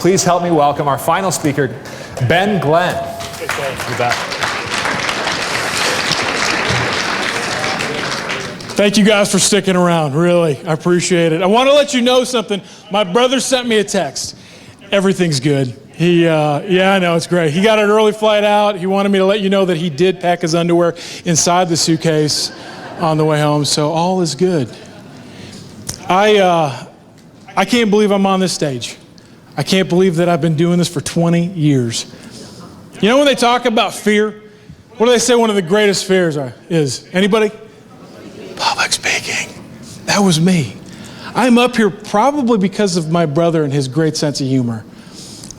please help me welcome our final speaker, Ben Glenn. You bet. Thank you guys for sticking around, really. I appreciate it. I want to let you know something. My brother sent me a text. Everything's good. Yeah, I know, it's great. He got an early flight out. He wanted me to let you know that he did pack his underwear inside the suitcase on the way home, so all is good. I can't believe I'm on this stage. I can't believe that I've been doing this for 20 years. You know when they talk about fear, what do they say one of the greatest fears is? Anybody? Public speaking. That was me. I'm up here probably because of my brother and his great sense of humor.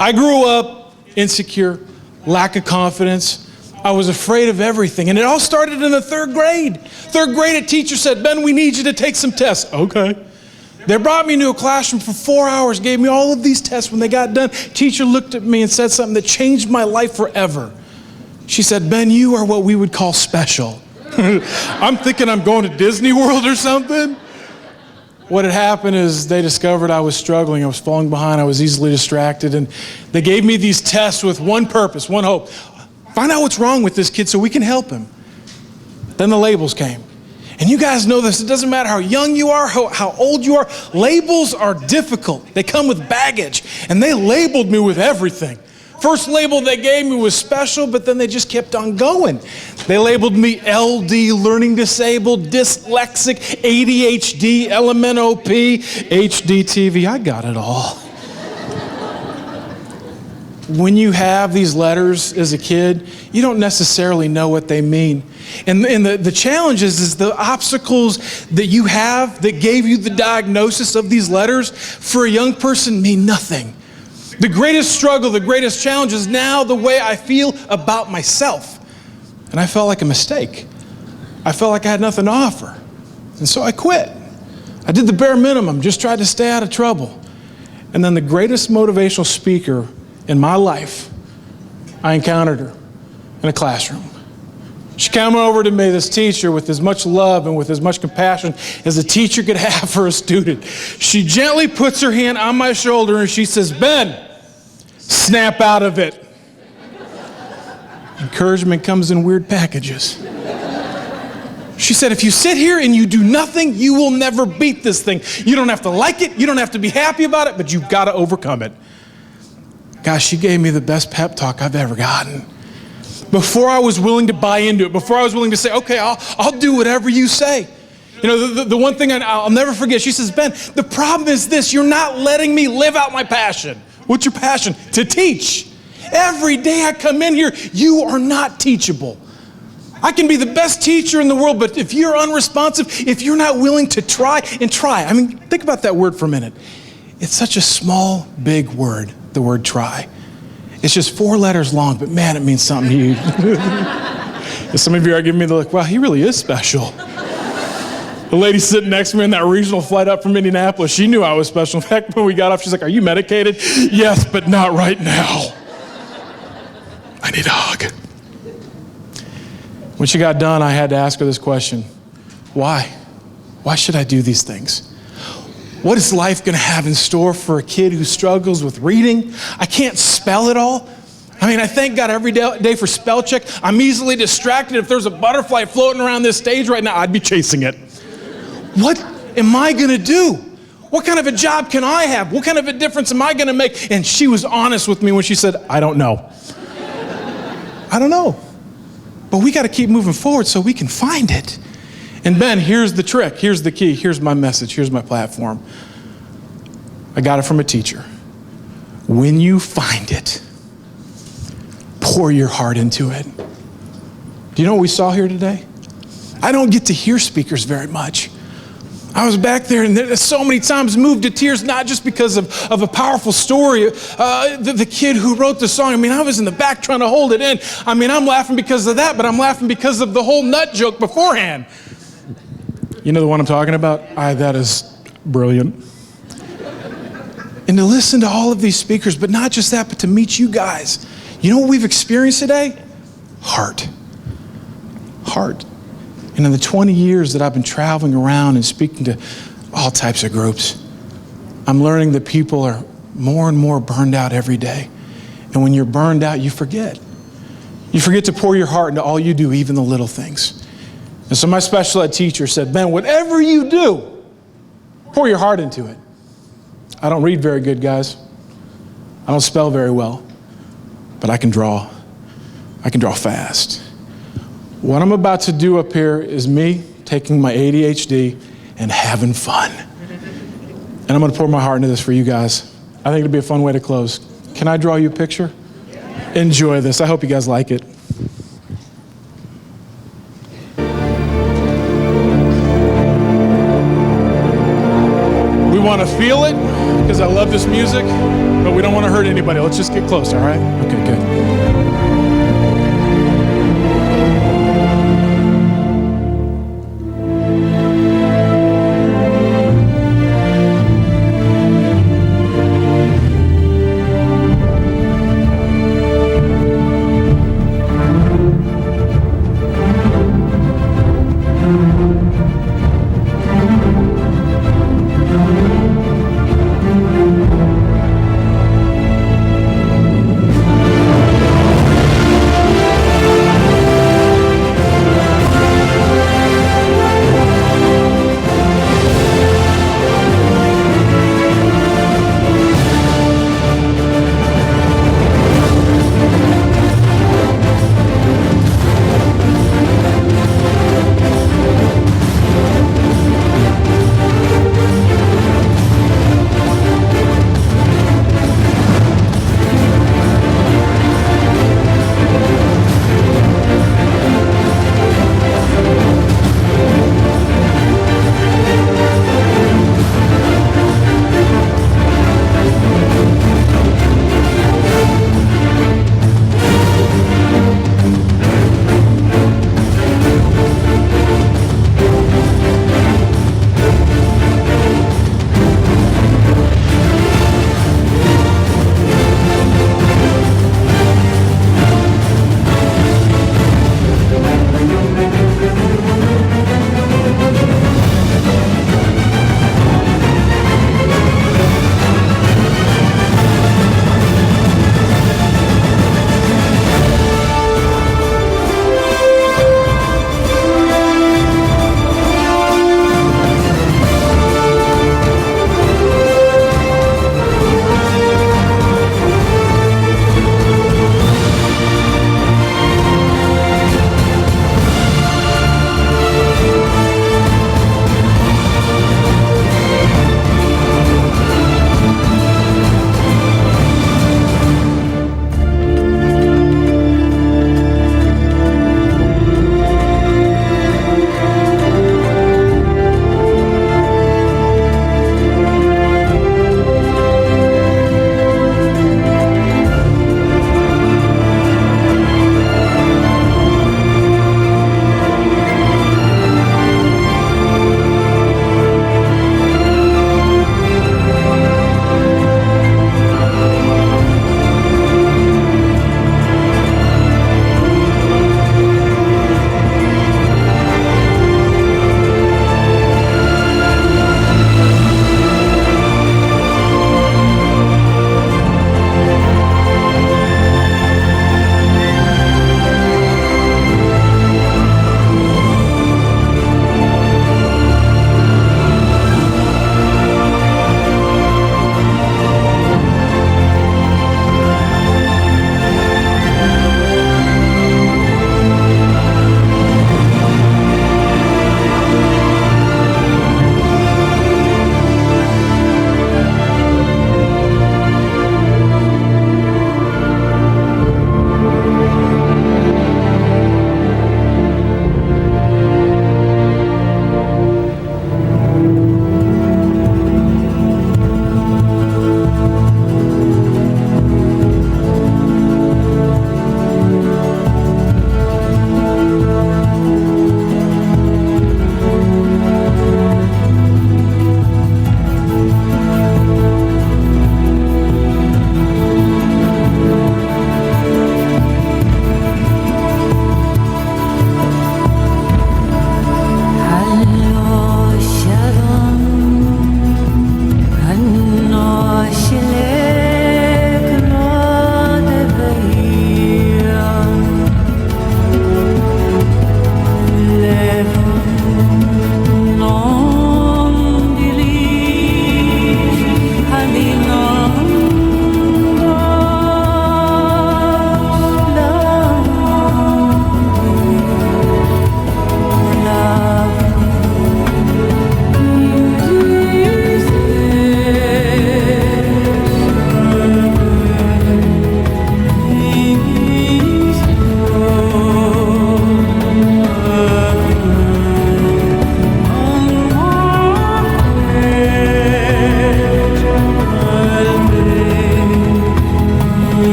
I grew up insecure, lack of confidence. I was afraid of everything. And it all started in the third grade. Third grade, a teacher said, Ben, we need you to take some tests. Okay. They brought me into a classroom for 4 hours, gave me all of these tests. When they got done, teacher looked at me and said something that changed my life forever. She said, Ben, you are what we would call special. I'm thinking I'm going to Disney World or something. What had happened is they discovered I was struggling. I was falling behind. I was easily distracted. And they gave me these tests with one purpose, one hope. Find out what's wrong with this kid so we can help him. Then the labels came. And you guys know this. It doesn't matter how young you are, how old you are. Labels are difficult. They come with baggage. And they labeled me with everything. First label they gave me was special, but then they just kept on going. They labeled me LD, learning disabled, dyslexic, ADHD, LMNOP, HDTV. I got it all. When you have these letters as a kid, you don't necessarily know what they mean. And the challenge is the obstacles that you have that gave you the diagnosis of these letters for a young person mean nothing. The greatest struggle, the greatest challenge is now the way I feel about myself. And I felt like a mistake. I felt like I had nothing to offer. And so I quit. I did the bare minimum, just tried to stay out of trouble. And then the greatest motivational speaker in my life, I encountered her in a classroom. She came over to me, this teacher, with as much love and with as much compassion as a teacher could have for a student. She gently puts her hand on my shoulder and she says, Ben, snap out of it. Encouragement comes in weird packages. She said, if you sit here and you do nothing, you will never beat this thing. You don't have to like it, you don't have to be happy about it, but you've got to overcome it. Gosh, she gave me the best pep talk I've ever gotten. Before I was willing to buy into it, before I was willing to say, okay, I'll do whatever you say. You know, the one thing I'll never forget, she says, Ben, the problem is this, you're not letting me live out my passion. What's your passion? To teach. Every day I come in here, you are not teachable. I can be the best teacher in the world, but if you're unresponsive, if you're not willing to try and try, I mean, think about that word for a minute. It's such a small, big word, the word try. It's just 4 letters long, but man, it means something to you. Some of you are giving me the look, wow, he really is special. The lady sitting next to me in that regional flight up from Indianapolis, she knew I was special. In fact, when we got off, she's like, are you medicated? Yes, but not right now. I need a hug. When she got done, I had to ask her this question. Why? Why should I do these things? What is life going to have in store for a kid who struggles with reading? I can't spell it all. I mean, I thank God every day for spell check. I'm easily distracted. If there's a butterfly floating around this stage right now, I'd be chasing it. What am I going to do? What kind of a job can I have? What kind of a difference am I going to make? And she was honest with me when she said, I don't know. I don't know. But we got to keep moving forward so we can find it. And Ben, here's the trick. Here's the key. Here's my message. Here's my platform. I got it from a teacher. When you find it, pour your heart into it. Do you know what we saw here today? I don't get to hear speakers very much. I was back there and so many times moved to tears, not just because of a powerful story. The kid who wrote the song, I mean, I was in the back trying to hold it in. I mean, I'm laughing because of that, but I'm laughing because of the whole nut joke beforehand. You know the one I'm talking about? That is brilliant. And to listen to all of these speakers, but not just that, but to meet you guys. You know what we've experienced today? Heart. Heart. And in the 20 years that I've been traveling around and speaking to all types of groups, I'm learning that people are more and more burned out every day. And when you're burned out, you forget. You forget to pour your heart into all you do, even the little things. And so my special ed teacher said, Ben, whatever you do, pour your heart into it. I don't read very good, guys. I don't spell very well, but I can draw. I can draw fast. What I'm about to do up here is me taking my ADHD and having fun. And I'm going to pour my heart into this for you guys. I think it'll be a fun way to close. Can I draw you a picture? Enjoy this. I hope you guys like it. We want to feel it because I love this music, but we don't want to hurt anybody. Let's just get close, all right? Okay, good.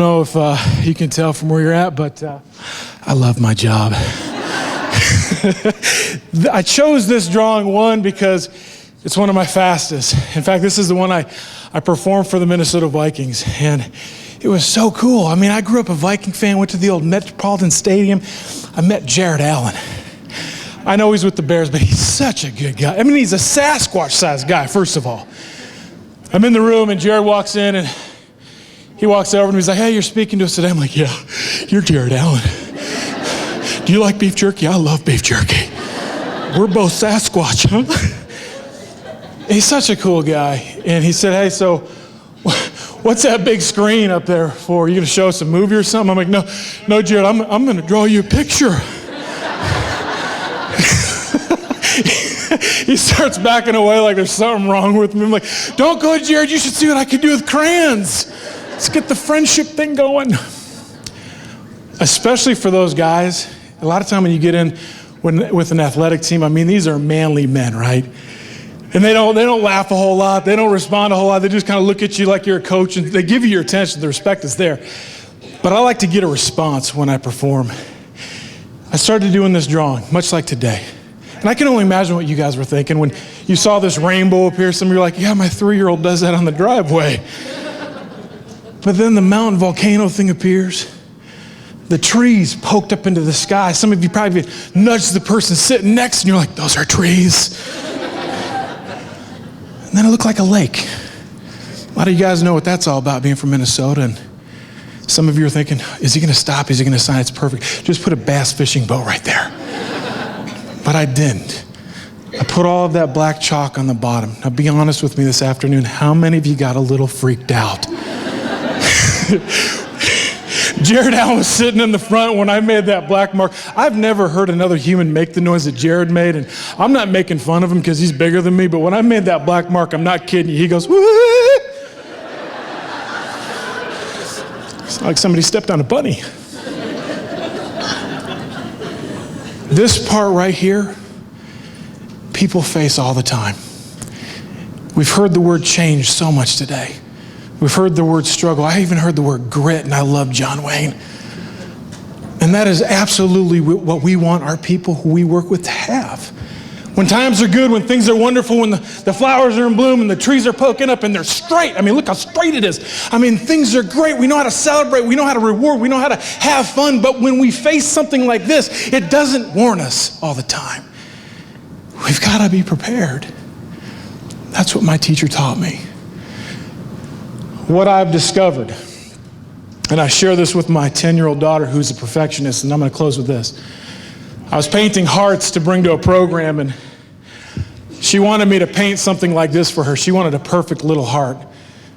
know if you can tell from where you're at, but I love my job. I chose this drawing, one, because it's one of my fastest. In fact, this is the one I performed for the Minnesota Vikings, and it was so cool. I mean, I grew up a Viking fan, went to the old Metropolitan Stadium. I met Jared Allen. I know he's with the Bears, but he's such a good guy. I mean, he's a Sasquatch-sized guy, first of all. I'm in the room, and Jared walks in, and he walks over, and he's like, hey, you're speaking to us today. I'm like, yeah, you're Jared Allen. Do you like beef jerky? I love beef jerky. We're both Sasquatch, huh? He's such a cool guy. And he said, hey, so what's that big screen up there for? Are you going to show us a movie or something? I'm like, no, Jared, I'm going to draw you a picture. He starts backing away like there's something wrong with me. I'm like, don't go, Jared. You should see what I can do with crayons. Let's get the friendship thing going. Especially for those guys, a lot of time when you get in with an athletic team, I mean, these are manly men, right? And they don't laugh a whole lot. They don't respond a whole lot. They just kind of look at you like you're a coach, and they give you your attention. The respect is there. But I like to get a response when I perform. I started doing this drawing, much like today. And I can only imagine what you guys were thinking when you saw this rainbow appear. Some of you were like, yeah, my 3-year-old does that on the driveway. But then the mountain volcano thing appears. The trees poked up into the sky. Some of you probably nudged the person sitting next, and you're like, those are trees. And then it looked like a lake. A lot of you guys know what that's all about, being from Minnesota. And some of you are thinking, is he going to stop? Is he going to sign? It's perfect. Just put a bass fishing boat right there. But I didn't. I put all of that black chalk on the bottom. Now be honest with me this afternoon. How many of you got a little freaked out? Jared Allen was sitting in the front when I made that black mark. I've never heard another human make the noise that Jared made, and I'm not making fun of him because he's bigger than me, but when I made that black mark, I'm not kidding you, he goes, woo! It's like somebody stepped on a bunny. This part right here, people face all the time. We've heard the word change so much today. We've heard the word struggle. I even heard the word grit, and I love John Wayne. And that is absolutely what we want our people who we work with to have. When times are good, when things are wonderful, when the flowers are in bloom and the trees are poking up and they're straight. I mean, look how straight it is. I mean, things are great. We know how to celebrate. We know how to reward. We know how to have fun. But when we face something like this, it doesn't warn us all the time. We've got to be prepared. That's what my teacher taught me. What I've discovered, and I share this with my 10-year-old daughter who's a perfectionist, and I'm going to close with this. I was painting hearts to bring to a program, and she wanted me to paint something like this for her. She wanted a perfect little heart.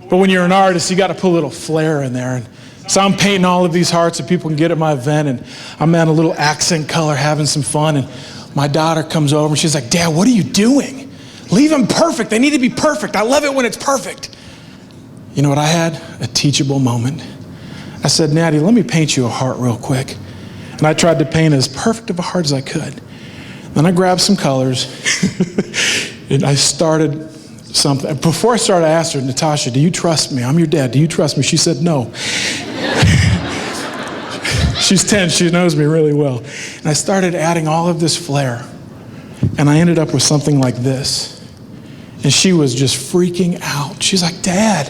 But when you're an artist, you got to put a little flair in there. And so I'm painting all of these hearts that people can get at my event, and I'm at a little accent color having some fun. And my daughter comes over, and she's like, Dad, what are you doing? Leave them perfect. They need to be perfect. I love it when it's perfect. You know what I had? A teachable moment. I said, Natty, let me paint you a heart real quick. And I tried to paint as perfect of a heart as I could. Then I grabbed some colors, and I started something. Before I started, I asked her, Natasha, do you trust me? I'm your dad. Do you trust me? She said, no. She's 10. She knows me really well. And I started adding all of this flair, and I ended up with something like this. And she was just freaking out. She's like, Dad,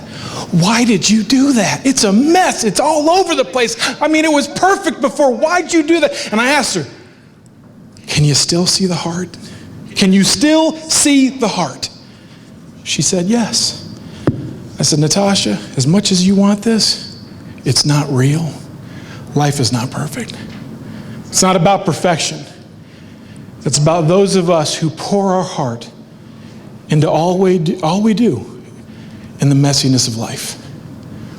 why did you do that? It's a mess. It's all over the place. I mean, it was perfect before. Why'd you do that? And I asked her, can you still see the heart? Can you still see the heart? She said, yes. I said, Natasha, as much as you want this, it's not real. Life is not perfect. It's not about perfection. It's about those of us who pour our heart into all we do in the messiness of life.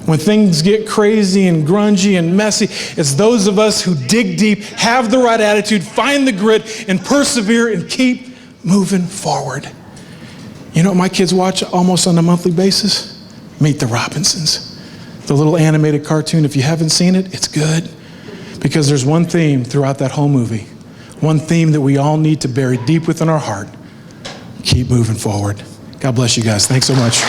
When things get crazy and grungy and messy, it's those of us who dig deep, have the right attitude, find the grit, and persevere and keep moving forward. You know what my kids watch almost on a monthly basis? Meet the Robinsons. The little animated cartoon. If you haven't seen it, it's good. Because there's one theme throughout that whole movie. One theme that we all need to bury deep within our heart. Keep moving forward. God bless you guys. Thanks so much.